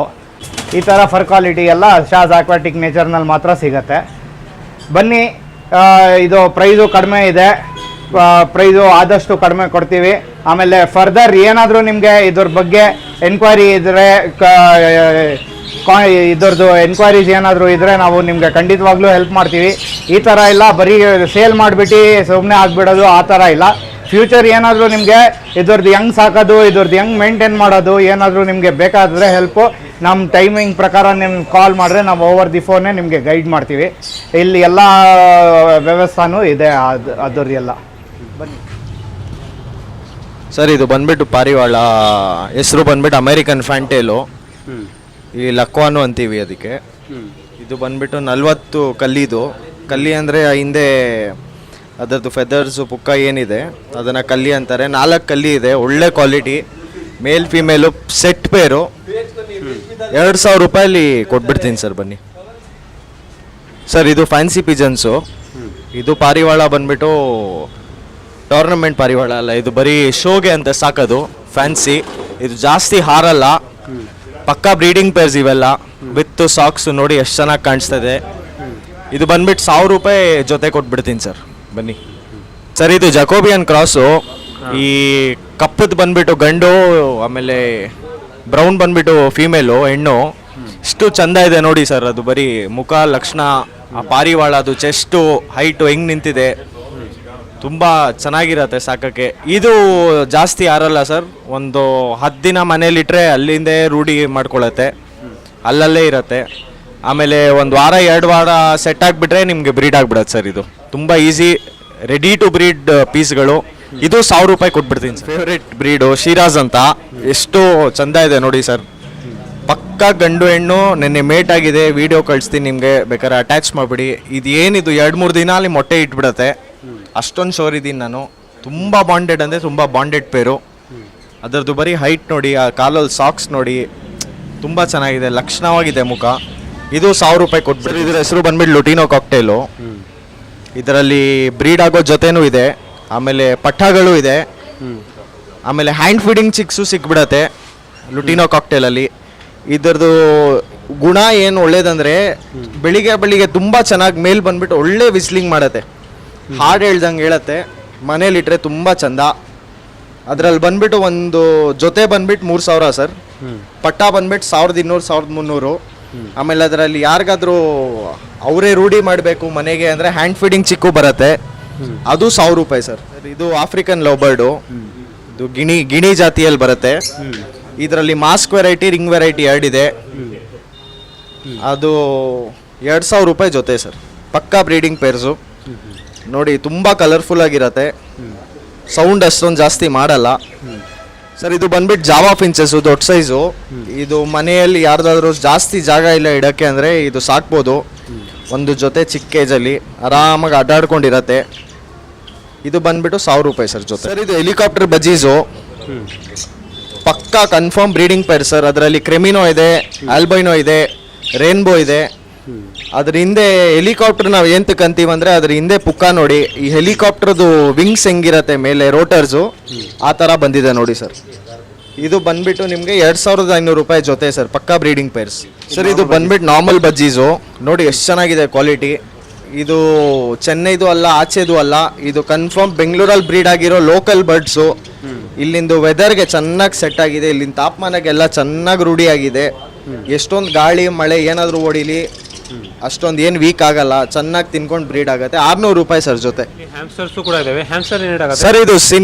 ಈ ಥರ ಫರ್ ಕ್ವಾಲಿಟಿ ಎಲ್ಲ ಶಾಜ್ ಆಕ್ವಾಟಿಕ್ ನೇಚರ್ನಲ್ಲಿ ಮಾತ್ರ ಸಿಗತ್ತೆ. ಬನ್ನಿ, ಇದು ಪ್ರೈಸು ಕಡಿಮೆ ಇದೆ, ಪ್ರೈಸು ಆದಷ್ಟು ಕಡಿಮೆ ಕೊಡ್ತೀವಿ. ಆಮೇಲೆ ಫರ್ದರ್ ಏನಾದರೂ ನಿಮಗೆ ಇದ್ರ ಬಗ್ಗೆ ಎನ್ಕ್ವೈರಿ ಇದ್ದರೆ, ಇದ್ರದ್ದು ಎನ್ಕ್ವೈರೀಸ್ ಏನಾದರೂ ಇದ್ದರೆ ನಾವು ನಿಮಗೆ ಖಂಡಿತವಾಗ್ಲೂ ಹೆಲ್ಪ್ ಮಾಡ್ತೀವಿ. ಈ ಥರ ಇಲ್ಲ ಬರೀ ಸೇಲ್ ಮಾಡಿಬಿಟ್ಟು ಸುಮ್ಮನೆ ಆಗಿಬಿಡೋದು, ಆ ಥರ ಇಲ್ಲ. ಫ್ಯೂಚರ್ ಏನಾದರೂ ನಿಮಗೆ ಇದ್ರದ್ದು ಹೆಂಗೆ ಸಾಕೋದು, ಇದ್ರದ್ದು ಹೆಂಗೆ ಮೇಂಟೈನ್ ಮಾಡೋದು ಏನಾದರೂ ನಿಮಗೆ ಬೇಕಾದರೆ ಹೆಲ್ಪು ನಮ್ಮ ಟೈಮಿಂಗ್ ಪ್ರಕಾರ ನಿಮ್ಗೆ ಕಾಲ್ ಮಾಡಿದ್ರೆ ನಾವು ಓವರ್ ದಿ ಫೋನೇ ನಿಮಗೆ ಗೈಡ್ ಮಾಡ್ತೀವಿ. ಇಲ್ಲಿ ಎಲ್ಲ ವ್ಯವಸ್ಥಾನೂ ಇದೆ ಅದರದೆಲ್ಲ. ಬನ್ನಿ ಸರ್, ಇದು ಬಂದ್ಬಿಟ್ಟು ಪಾರಿವಾಳ, ಹೆಸರು ಬಂದ್ಬಿಟ್ಟು ಅಮೇರಿಕನ್ ಫ್ಯಾಂಟೇಲು, ಈ ಲಕ್ವಾನು ಅಂತೀವಿ ಅದಕ್ಕೆ. ಇದು ಬಂದ್ಬಿಟ್ಟು 40 ಕಲ್ಲಿದು. ಕಲ್ಲಿ ಅಂದರೆ ಹಿಂದೆ ಅದರದ್ದು ಫೆದರ್ಸು ಪುಕ್ಕ ಏನಿದೆ ಅದನ್ನು ಕಲ್ಲಿ ಅಂತಾರೆ. 4 ಕಲ್ಲಿ ಇದೆ, ಒಳ್ಳೆ ಕ್ವಾಲಿಟಿ, ಮೇಲ್ ಫಿಮೇಲು ಸೆಟ್ ಪೇರು. 2000 ರೂಪಾಯಲ್ಲಿ ಕೊಟ್ಬಿಡ್ತೀನಿ ಸರ್, ಬನ್ನಿ ಸರ್. ಇದು ಫ್ಯಾನ್ಸಿ ಪಿಜನ್ಸು. ಇದು ಪಾರಿವಾಳ ಬಂದ್ಬಿಟ್ಟು ಟೂರ್ನಮೆಂಟ್ ಪಾರಿವಾಳ ಅಲ್ಲ, ಇದು ಬರೀ ಶೋಗೆ ಅಂತ ಸಾಕೋದು, ಫ್ಯಾನ್ಸಿ. ಇದು ಜಾಸ್ತಿ ಹಾರಲ್ಲ, ಪಕ್ಕಾ ಬ್ರೀಡಿಂಗ್ ಪೇರ್ಸ್ ಇವೆಲ್ಲ, ವಿತ್ ಸಾಕ್ಸ್. ನೋಡಿ ಎಷ್ಟು ಚೆನ್ನಾಗಿ ಕಾಣಿಸ್ತದೆ. ಇದು ಬಂದ್ಬಿಟ್ಟು 1000 ರೂಪಾಯಿ ಜೊತೆ ಕೊಟ್ಬಿಡ್ತೀನಿ ಸರ್, ಬನ್ನಿ ಸರ್. ಇದು ಜಕೋಬಿಯನ್ ಕ್ರಾಸು. ಈ ಕಪ್ಪದು ಬಂದ್ಬಿಟ್ಟು ಗಂಡು, ಆಮೇಲೆ ಬ್ರೌನ್ ಬಂದ್ಬಿಟ್ಟು ಫೀಮೇಲು, ಹೆಣ್ಣು. ಇಷ್ಟು ಚಂದ ಇದೆ ನೋಡಿ ಸರ್. ಅದು ಬರೀ ಮುಖ ಲಕ್ಷಣ, ಆ ಪಾರಿವಾಳ ಅದು ಚೆಸ್ಟು ಹೈಟು ಹೆಂಗೆ ನಿಂತಿದೆ, ತುಂಬ ಚೆನ್ನಾಗಿರತ್ತೆ ಸಾಕಕ್ಕೆ. ಇದು ಜಾಸ್ತಿ ಯಾರಲ್ಲ ಸರ್, ಒಂದು 10 ದಿನ ಮನೇಲಿಟ್ರೆ ಅಲ್ಲಿಂದೇ ರೂಢಿ ಮಾಡ್ಕೊಳತ್ತೆ, ಅಲ್ಲಲ್ಲೇ ಇರತ್ತೆ. ಆಮೇಲೆ 1 ವಾರ 2 ವಾರ ಸೆಟ್ ಆಗಿಬಿಟ್ರೆ ನಿಮಗೆ ಬ್ರೀಡ್ ಆಗಿಬಿಡತ್ತೆ ಸರ್. ಇದು ತುಂಬ ಈಸಿ, ರೆಡಿ ಟು ಬ್ರೀಡ್ ಪೀಸ್ಗಳು. ಇದು 1000 ರೂಪಾಯಿ ಕೊಟ್ಬಿಡ್ತೀನಿ ಸರ್. ಫೇವ್ರೇಟ್ ಬ್ರೀಡು ಶಿರಾಜ್ ಅಂತ, ಎಷ್ಟು ಚಂದ ಇದೆ ನೋಡಿ ಸರ್. ಪಕ್ಕಾ ಗಂಡು ಹೆಣ್ಣು, ನೆನ್ನೆ ಮೇಟ್ ಆಗಿದೆ, ವಿಡಿಯೋ ಕಳಿಸ್ತೀನಿ ನಿಮಗೆ, ಬೇಕಾದ್ರೆ ಅಟ್ಯಾಚ್ ಮಾಡಿಬಿಡಿ. ಇದು ಏನಿದು 2-3 ದಿನ ಅಲ್ಲಿ ಮೊಟ್ಟೆ ಇಟ್ಬಿಡತ್ತೆ, ಅಷ್ಟೊಂದು ಶೋರ್ ಇದ್ದೀನಿ ನಾನು. ತುಂಬ ಬಾಂಡೆಡ್ ಅಂದರೆ ತುಂಬ ಬಾಂಡೆಡ್ ಪೇರು. ಅದರದ್ದು ಬರೀ ಹೈಟ್ ನೋಡಿ, ಆ ಕಾಲಲ್ಲಿ ಸಾಕ್ಸ್ ನೋಡಿ, ತುಂಬ ಚೆನ್ನಾಗಿದೆ, ಲಕ್ಷಣವಾಗಿದೆ ಮುಖ. ಇದು 1000 ರೂಪಾಯಿ ಕೊಟ್ಬಿಡ್ರಿ. ಇದ್ರ ಹೆಸರು ಬಂದ್ಬಿಟ್ಟು ಲುಟಿನೋ ಕಾಕ್ಟೇಲು. ಇದರಲ್ಲಿ ಬ್ರೀಡ್ ಆಗೋ ಜೊತೆನೂ ಇದೆ, ಆಮೇಲೆ ಪಠಗಳು ಇದೆ, ಆಮೇಲೆ ಹ್ಯಾಂಡ್ ಫೀಡಿಂಗ್ ಚಿಕ್ಸು ಸಿಕ್ಬಿಡತ್ತೆ ಲುಟಿನೋ ಕಾಕ್ಟೇಲಲ್ಲಿ. ಇದರದ್ದು ಗುಣ ಏನು ಒಳ್ಳೇದಂದರೆ, ಬೆಳಿಗ್ಗೆ ತುಂಬ ಚೆನ್ನಾಗಿ ಮೇಲ್ ಬಂದ್ಬಿಟ್ಟು ಒಳ್ಳೆ ವಿಸ್ಲಿಂಗ್ ಮಾಡುತ್ತೆ, ಹಾಡು ಹೇಳ್ದಂಗೆ ಹೇಳತ್ತೆ. ಮನೇಲಿಟ್ರೆ ತುಂಬ ಚಂದ. ಅದರಲ್ಲಿ ಬಂದ್ಬಿಟ್ಟು ಒಂದು ಜೊತೆ ಬಂದ್ಬಿಟ್ಟು 3000 ಸರ್. ಪಟ್ಟ ಬಂದ್ಬಿಟ್ಟು 1200, 1300. ಆಮೇಲೆ ಅದರಲ್ಲಿ ಯಾರಿಗಾದ್ರೂ ಅವರೇ ರೂಢಿ ಮಾಡಬೇಕು ಮನೆಗೆ ಅಂದರೆ ಹ್ಯಾಂಡ್ ಫೀಡಿಂಗ್ ಚಿಕ್ಕು ಬರುತ್ತೆ, ಅದು 1000 ರೂಪಾಯಿ ಸರ್. ಇದು ಆಫ್ರಿಕನ್ ಲವ್ ಬರ್ಡು, ಇದು ಗಿಣಿ ಜಾತಿಯಲ್ಲಿ ಬರುತ್ತೆ. ಇದರಲ್ಲಿ ಮಾಸ್ಕ್ ವೆರೈಟಿ, ರಿಂಗ್ ವೆರೈಟಿ 2 ಇದೆ. ಅದು 2000 ರೂಪಾಯಿ ಜೊತೆ ಸರ್. ಪಕ್ಕಾ ಬ್ರೀಡಿಂಗ್ ಪೇರ್ಸು ನೋಡಿ, ತುಂಬ ಕಲರ್ಫುಲ್ ಆಗಿರತ್ತೆ, ಸೌಂಡ್ ಅಷ್ಟೊಂದು ಜಾಸ್ತಿ ಮಾಡಲ್ಲ ಸರ್. ಇದು ಬಂದ್ಬಿಟ್ಟು ಜಾವಾ ಫಿಂಚಸ್ಸು, ದೊಡ್ಡ ಸೈಜು. ಇದು ಮನೆಯಲ್ಲಿ ಯಾರ್ದಾದ್ರೂ ಜಾಸ್ತಿ ಜಾಗ ಇಲ್ಲ ಇಡೋಕ್ಕೆ ಅಂದರೆ ಇದು ಸಾಕ್ಬೋದು. ಒಂದು ಜೊತೆ ಚಿಕ್ಕ ಕೇಜಲ್ಲಿ ಆರಾಮಾಗಿ ಅಡ್ಡಾಡ್ಕೊಂಡಿರತ್ತೆ. ಇದು ಬಂದ್ಬಿಟ್ಟು 1000 ರೂಪಾಯಿ ಸರ್ ಜೊತೆ. ಸರ್ ಇದು ಹೆಲಿಕಾಪ್ಟರ್ ಬಜೀಸು, ಪಕ್ಕಾ ಕನ್ಫರ್ಮ್ ಬ್ರೀಡಿಂಗ್ ಪೇರ್ ಸರ್. ಅದರಲ್ಲಿ ಕ್ರೆಮಿನೋ ಇದೆ, ಆಲ್ಬೈನೋ ಇದೆ, ರೇನ್ಬೋ ಇದೆ. ಅದ್ರ ಹಿಂದೆ ಹೆಲಿಕಾಪ್ಟರ್ ನಾವು ಏನ್ ತಕ್ಕಂತೀವಿ ಅಂದ್ರೆ ಅದ್ರ ಹಿಂದೆ ಪುಕ್ಕ ನೋಡಿ, ಈ ಹೆಲಿಕಾಪ್ಟರ್ದು ವಿಂಗ್ಸ್ ಹೆಂಗಿರತ್ತೆ ಮೇಲೆ ರೋಟರ್ಸು ಆ ತರ ಬಂದಿದೆ ನೋಡಿ ಸರ್. ಇದು ಬಂದ್ಬಿಟ್ಟು ನಿಮಗೆ 2500 ರೂಪಾಯಿ ಜೊತೆ ಸರ್, ಪಕ್ಕಾ ಬ್ರೀಡಿಂಗ್ ಪೇರ್ಸ್ ಸರ್. ಇದು ಬಂದ್ಬಿಟ್ಟು ನಾರ್ಮಲ್ ಬಜ್ಜೀಸು ನೋಡಿ ಎಷ್ಟು ಚೆನ್ನಾಗಿದೆ ಕ್ವಾಲಿಟಿ. ಇದು ಚೆನ್ನೈದು ಅಲ್ಲ, ಆಚೆದು ಅಲ್ಲ, ಇದು ಕನ್ಫರ್ಮ್ ಬೆಂಗಳೂರಲ್ಲಿ ಬ್ರೀಡ್ ಆಗಿರೋ ಲೋಕಲ್ ಬರ್ಡ್ಸು. ಇಲ್ಲಿಂದು ವೆದರ್ಗೆ ಚೆನ್ನಾಗಿ ಸೆಟ್ ಆಗಿದೆ, ಇಲ್ಲಿನ ತಾಪಮಾನಕ್ಕೆಲ್ಲ ಚೆನ್ನಾಗಿ ರೂಢಿ ಆಗಿದೆ. ಎಷ್ಟೊಂದು ಗಾಳಿ ಮಳೆ ಏನಾದರೂ ಓಡಿಲಿ ಅಷ್ಟೊಂದು ಏನು ವೀಕ್ ಆಗಲ್ಲ, ಚೆನ್ನಾಗಿ ತಿನ್ಕೊಂಡು ಬ್ರೀಡ್ ಆಗುತ್ತೆ. 600 ರೂಪಾಯಿ ಸರ್ ಜೊತೆ. ಹ್ಯಾಮ್ಸ್ಟರ್ಸ್ ಕೂಡ ಇದಾವೆ. ಹ್ಯಾಮ್ಸ್ಟರ್ ಏನಾಗುತ್ತೆ ಸರ್ ಇದು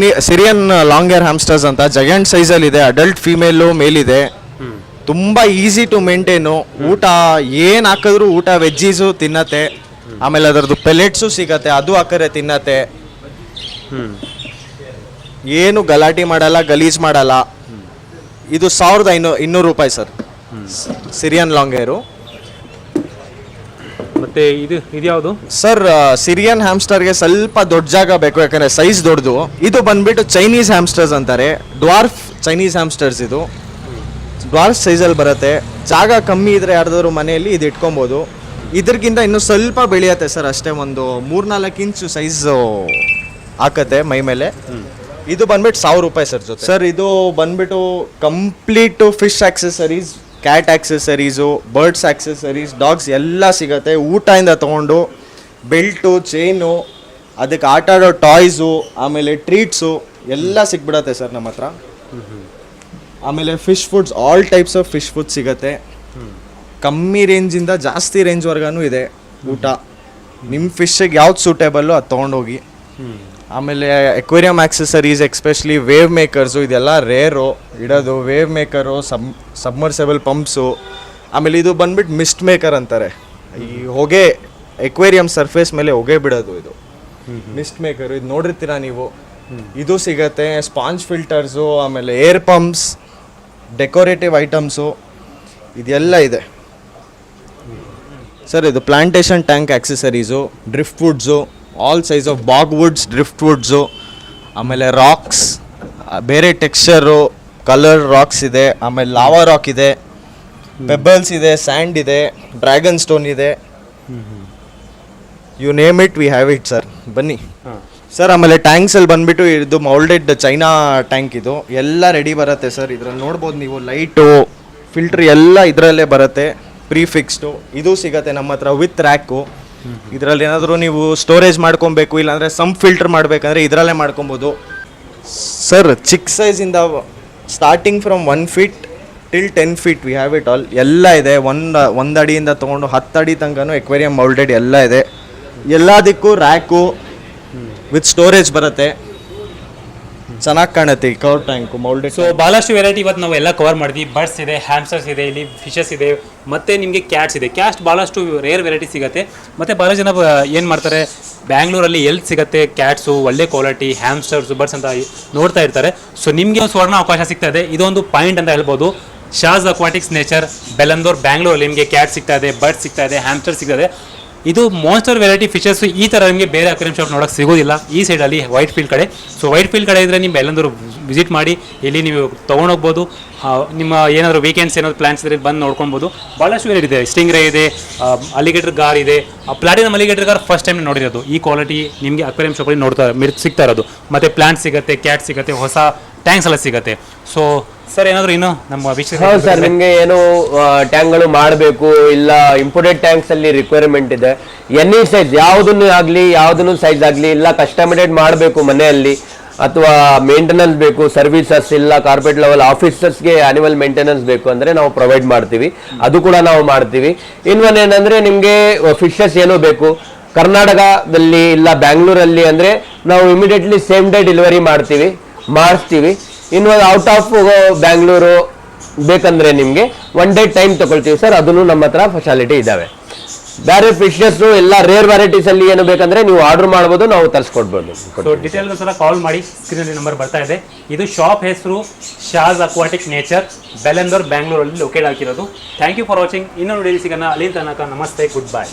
ಸಿರಿಯನ್ ಲಾಂಗ್ ಹೇರ್ ಹ್ಯಾಮ್ಸ್ಟರ್ಸ್ ಅಂತ ಜೈಂಟ್ ಸೈಜಲ್ಲಿ ಇದೆ. ಅಡಲ್ಟ್ ಫೀಮೇಲು ಮೇಲ್ ಇದೆ. ತುಂಬಾ ಈಸಿ ಟು ಮೇಂಟೈನು. ಊಟ ಏನು ಹಾಕಿದ್ರು ಊಟ ವೆಜ್ಜೀಸು ತಿನ್ನತ್ತೆ. ಆಮೇಲೆ ಅದರದ್ದು ಪೆಲೆಟ್ಸು ಸಿಗತ್ತೆ, ಅದು ಹಾಕರೆ ತಿನ್ನತ್ತೆ. ಏನು ಗಲಾಟೆ ಮಾಡಲ್ಲ, ಗಲೀಜ್ ಮಾಡಲ್ಲ. ಇದು 1200 ರೂಪಾಯಿ ಸರ್, ಸಿರಿಯನ್ ಲಾಂಗ್ ಹೇರು. ಮತ್ತೆ ಇದು ಯಾವುದು ಸರ್? ಸಿರಿಯನ್ ಹ್ಯಾಮ್ಸ್ಟರ್ಗೆ ಸ್ವಲ್ಪ ದೊಡ್ಡ ಜಾಗ ಬೇಕು, ಯಾಕಂದ್ರೆ ಸೈಜ್ ದೊಡ್ಡದು. ಇದು ಬಂದ್ಬಿಟ್ಟು ಚೈನೀಸ್ ಹ್ಯಾಮ್ಸ್ಟರ್ಸ್ ಅಂತಾರೆ, ಡ್ವಾರ್ಫ್ ಚೈನೀಸ್ ಹ್ಯಾಮ್ಸ್ಟರ್ಸ್. ಇದು ಡ್ವಾರ್ಫ್ ಸೈಜಲ್ಲಿ ಬರುತ್ತೆ. ಜಾಗ ಕಮ್ಮಿ ಇದ್ರೆ ಯಾರ್ದಾದ್ರು ಮನೆಯಲ್ಲಿ ಇದು ಇಟ್ಕೊಬೋದು. ಇದ್ರಗಿಂತ ಇನ್ನೂ ಸ್ವಲ್ಪ ಬೆಳೆಯುತ್ತೆ ಸರ್, ಅಷ್ಟೇ. ಒಂದು 3-4 ಇಂಚು ಸೈಜ್ ಹಾಕತ್ತೆ ಮೈ ಮೇಲೆ. ಇದು ಬಂದ್ಬಿಟ್ಟು 1000 ರೂಪಾಯಿ ಸರ್ ಜೊತೆ. ಸರ್ ಇದು ಬಂದ್ಬಿಟ್ಟು complete fish accessories, cat accessories, birds accessories, dogs ಎಲ್ಲ ಸಿಗತ್ತೆ. ಊಟದಿಂದ ತೊಗೊಂಡು ಬೆಲ್ಟು, ಚೈನು, ಅದಕ್ಕೆ ಆಟ ಆಡೋ ಟಾಯ್ಸು, ಆಮೇಲೆ ಟ್ರೀಟ್ಸು ಎಲ್ಲ ಸಿಕ್ಬಿಡತ್ತೆ ಸರ್ ನಮ್ಮ ಹತ್ರ. ಆಮೇಲೆ fish foods, all types of fish food ಸಿಗತ್ತೆ. ಕಮ್ಮಿ ರೇಂಜಿಂದ ಜಾಸ್ತಿ ರೇಂಜ್ವರೆಗೂ ಇದೆ ಊಟ. ನಿಮ್ಮ ಫಿಶ್ಗೆ ಯಾವ್ದು ಸೂಟೇಬಲ್ಲು ಅದು ತೊಗೊಂಡೋಗಿ. ಆಮೇಲೆ aquarium accessories, especially wave makers, ಇದೆಲ್ಲ ರೇರು ಇಡೋದು. Wave maker, submersible pumps. ಆಮೇಲೆ ಇದು ಬಂದ್ಬಿಟ್ಟು ಮಿಸ್ಟ್ ಮೇಕರ್ ಅಂತಾರೆ, ಈ ಹೊಗೆ ಎಕ್ವೇರಿಯಂ ಸರ್ಫೇಸ್ ಮೇಲೆ ಹೊಗೆ ಬಿಡೋದು. ಇದು ಮಿಸ್ಟ್ ಮೇಕರು, ಇದು ನೋಡಿರ್ತೀರಾ ನೀವು. ಇದು ಸಿಗತ್ತೆ. ಸ್ಪಾಂಜ್ ಫಿಲ್ಟರ್ಸು, ಆಮೇಲೆ ಏರ್ ಪಂಪ್ಸ್, ಡೆಕೋರೇಟಿವ್ ಐಟಮ್ಸು, ಇದೆಲ್ಲ ಇದೆ ಸರ್. ಇದು plantation tank accessories, drift woods, all size of bog woods, drift woods, ಆಮೇಲೆ ರಾಕ್ಸ್, ಬೇರೆ ಟೆಕ್ಸ್ಚರು, ಕಲರ್ ರಾಕ್ಸ್ ಇದೆ. ಆಮೇಲೆ ಲಾವಾ ರಾಕ್ ಇದೆ, ಪೆಬಲ್ಸ್ ಇದೆ, ಸ್ಯಾಂಡ್ ಇದೆ, ಡ್ರ್ಯಾಗನ್ ಸ್ಟೋನ್ ಇದೆ. You name it we have it sir, ಬನ್ನಿ ಸರ್. ಆಮೇಲೆ ಟ್ಯಾಂಕ್ಸಲ್ಲಿ ಬಂದ್ಬಿಟ್ಟು ಇದು ಮೌಲ್ಡೆಡ್ ಚೈನಾ ಟ್ಯಾಂಕ್. ಇದು ಎಲ್ಲ ರೆಡಿ ಬರುತ್ತೆ ಸರ್. ಇದ್ರಲ್ಲಿ ನೋಡ್ಬೋದು ನೀವು, ಲೈಟು, ಫಿಲ್ಟ್ರ್ ಎಲ್ಲ ಇದರಲ್ಲೇ ಬರುತ್ತೆ, ಪ್ರೀಫಿಕ್ಸ್ಡು. ಇದು ಸಿಗತ್ತೆ ನಮ್ಮ ಹತ್ರ ವಿತ್ ರ್ಯಾಕು. ಇದರಲ್ಲಿ ಏನಾದರೂ ನೀವು ಸ್ಟೋರೇಜ್ ಮಾಡ್ಕೊಬೇಕು, ಇಲ್ಲಾಂದರೆ ಸಂಪ್ ಫಿಲ್ಟರ್ ಮಾಡಬೇಕಂದ್ರೆ ಇದರಲ್ಲೇ ಮಾಡ್ಕೊಬೋದು ಸರ್. ಚಿಕ್ಕ ಸೈಜಿಂದ starting from 1 feet till 10 feet we have it all. ಎಲ್ಲ ಇದೆ. ಒಂದು ಅಡಿಯಿಂದ ತೊಗೊಂಡು 10 ಅಡಿ ತನಕನೂ ಎಕ್ವೇರಿಯಂ ಮೌಲ್ಡೆಡ್ ಎಲ್ಲ ಇದೆ. ಎಲ್ಲದಕ್ಕೂ ರ್ಯಾಕು ವಿತ್ ಸ್ಟೋರೇಜ್ ಬರುತ್ತೆ. ಚೆನ್ನಾಗಿ ಕಾಣುತ್ತೆ ಈ ಕವರ್ ಟ್ಯಾಂಕು ಮೌಲ್ಡೆಡ್. ಸೊ ಭಾಳಷ್ಟು ವೆರೈಟಿ ಇವತ್ತು ನಾವು ಎಲ್ಲ ಕವರ್ ಮಾಡಿದ್ವಿ. ಬರ್ಡ್ಸ್ ಇದೆ, ಹ್ಯಾಮ್ಸ್ಟರ್ಸ್ ಇದೆ, ಇಲ್ಲಿ ಫಿಶಸ್ ಇದೆ, ಮತ್ತು ನಿಮಗೆ ಕ್ಯಾಟ್ಸ್ ಇದೆ. ಕ್ಯಾಟ್ಸ್ ಭಾಳಷ್ಟು ರೇರ್ ವೆರೈಟಿ ಸಿಗುತ್ತೆ. ಮತ್ತು ಭಾಳ ಜನ ಏನು ಮಾಡ್ತಾರೆ, ಬ್ಯಾಂಗ್ಳೂರಲ್ಲಿ ಎಲ್ಲಿ ಸಿಗುತ್ತೆ ಕ್ಯಾಟ್ಸು ಒಳ್ಳೆ ಕ್ವಾಲಿಟಿ ಹ್ಯಾಮ್ಸ್ಟರ್ಸು, ಬರ್ಡ್ಸ್ ಅಂತ ನೋಡ್ತಾ ಇರ್ತಾರೆ. ಸೊ ನಿಮಗೆ ಒಂದು ಸುವರ್ಣ ಅವಕಾಶ ಸಿಗ್ತಾ ಇದೆ. ಇದೊಂದು ಪಾಯಿಂಟ್ ಅಂತ ಹೇಳ್ಬೋದು. ಶಾಜ್ ಅಕ್ವಾಟಿಕ್ಸ್ ನೇಚರ್ ಬೆಲಂದೂರ್ ಬ್ಯಾಂಗ್ಳೂರಲ್ಲಿ ನಿಮಗೆ ಕ್ಯಾಟ್ ಸಿಗ್ತಾ ಇದೆ, ಬರ್ಡ್ಸ್ ಸಿಗ್ತಾ ಇದೆ, ಹ್ಯಾಮ್ಸ್ಟರ್ ಸಿಗ್ತಾ ಇದೆ. ಇದು ಮಾನ್ಸ್ಟರ್ ವೆರೈಟಿ ಫಿಶಸ್ ಈ ಥರ ನಿಮಗೆ ಬೇರೆ ಅಕ್ವೇರಿಯಂ ಶಾಪ್ ನೋಡೋಕ್ಕೆ ಸಿಗೋದಿಲ್ಲ ಈ ಸೈಡಲ್ಲಿ, ವೈಟ್ ಫೀಲ್ಡ್ ಕಡೆ. ಸೊ ವೈಟ್ ಫೀಲ್ಡ್ ಕಡೆ ಇದ್ದರೆ ನೀವು ಎಲ್ಲಂದರೂ ವಿಸಿಟ್ ಮಾಡಿ, ಇಲ್ಲಿ ನೀವು ತೊಗೊಂಡೋಗ್ಬೋದು. ನಿಮ್ಮ ಏನಾದರೂ ವೀಕೆಂಡ್ಸ್ ಏನಾದರೂ ಪ್ಲಾನ್ಸ್ ಇದ್ದರೆ ಬಂದು ನೋಡ್ಕೊಬೋದು. ಭಾಳಷ್ಟು ವೆರೈಟಿ ಇದೆ. ಸ್ಟಿಂಗ್ ರೇ ಇದೆ, ಅಲಿಗೇಟರ್ ಗಾರ್ ಇದೆ. Platinum alligator gar first time ನೋಡಿರೋದು. ಈ ಕ್ವಾಲಿಟಿ ನಿಮಗೆ ಅಕ್ವೇರಿಯಂ ಶಾಪಲ್ಲಿ ಸಿಗ್ತಾ ಇರೋದು. ಮತ್ತು ಪ್ಲಾಂಟ್ ಸಿಗುತ್ತೆ, ಕ್ಯಾಟ್ ಸಿಗುತ್ತೆ, ಹೊಸ ಟ್ಯಾಂಕ್ಸ್ ಎಲ್ಲ ಸಿಗುತ್ತೆ. ಸೊ ಸರ್ ಏನಾದರೂ ಇನ್ನು ನಮ್ಮ ಹೌದು ಸರ್, ನಿಮಗೆ ಏನು ಟ್ಯಾಂಕ್ಗಳು ಮಾಡಬೇಕು ಇಲ್ಲ, ಇಂಪೋರ್ಟೆಡ್ ಟ್ಯಾಂಕ್ಸ್ ಅಲ್ಲಿ ರಿಕ್ವೈರ್ಮೆಂಟ್ ಇದೆ. ಎನಿ ಸೈಜ್ ಯಾವುದನ್ನು ಸೈಜ್ ಆಗಲಿ ಇಲ್ಲ, ಕಸ್ಟಮೈಡ್ ಮಾಡಬೇಕು ಮನೆಯಲ್ಲಿ, ಅಥವಾ ಮೇಂಟೆನೆನ್ಸ್ ಬೇಕು, ಸರ್ವಿಸಸ್ ಇಲ್ಲ, ಕಾರ್ಪೊರೇಟ್ ಲೆವೆಲ್ ಆಫೀಸರ್ಸ್ಗೆ ಆನ್ಯುವಲ್ ಮೇಂಟೆನೆನ್ಸ್ ಬೇಕು ಅಂದರೆ ನಾವು ಪ್ರೊವೈಡ್ ಮಾಡ್ತೀವಿ. ಅದು ಕೂಡ ನಾವು ಮಾಡ್ತೀವಿ. ಇನ್ನೊಂದು ಏನಂದರೆ ನಿಮಗೆ ಫಿಶಸ್ ಏನೋ ಬೇಕು ಕರ್ನಾಟಕದಲ್ಲಿ ಇಲ್ಲ ಬ್ಯಾಂಗ್ಳೂರಲ್ಲಿ ಅಂದರೆ ನಾವು ಇಮಿಡಿಯೇಟ್ಲಿ ಸೇಮ್ ಡೇ ಡೆಲಿವರಿ ಮಾಡಿಸ್ತೀವಿ. ಇನ್ನು ಔಟ್ ಆಫ್ ಬ್ಯಾಂಗ್ಳೂರು ಬೇಕಂದ್ರೆ ನಿಮಗೆ 1 day ಟೈಮ್ ತಗೊಳ್ತೀವಿ ಸರ್. ಅದನ್ನು ನಮ್ಮ ಹತ್ರ ಫೆಸಿಲಿಟಿ ಇದ್ದಾವೆ. ಬೇರೆ ಫಿಶಸ್ ಎಲ್ಲ ರೇರ್ ವೆರೈಟೀಸ್ ಅಲ್ಲಿ ಏನು ಬೇಕಂದ್ರೆ ನೀವು ಆರ್ಡರ್ ಮಾಡ್ಬೋದು, ನಾವು ತರಿಸ್ಕೊಡ್ಬೋದು. ಸೊ ಡೀಟೇಲ್ಗೋಸ್ಕರ ಕಾಲ್ ಮಾಡಿ, ಸ್ಕ್ರೀನಲ್ಲಿ ನಂಬರ್ ಬರ್ತಾ ಇದೆ. ಇದು ಶಾಪ್ ಹೆಸರು ಶಾಜ್ ಅಕ್ವಾಟಿಕ್ ನೇಚರ್, ಬೆಲಂದೂರ್ ಬ್ಯಾಂಗ್ಳೂರಲ್ಲಿ ಲೊಕೇಟ್ ಆಗಿರೋದು. Thank you for watching. ಇನ್ನೊಂದು ವಿಡಿಯೋ ಸಿಗೋಣ. ಅಲ್ಲಿ ತನಕ ನಮಸ್ತೆ, ಗುಡ್ ಬೈ.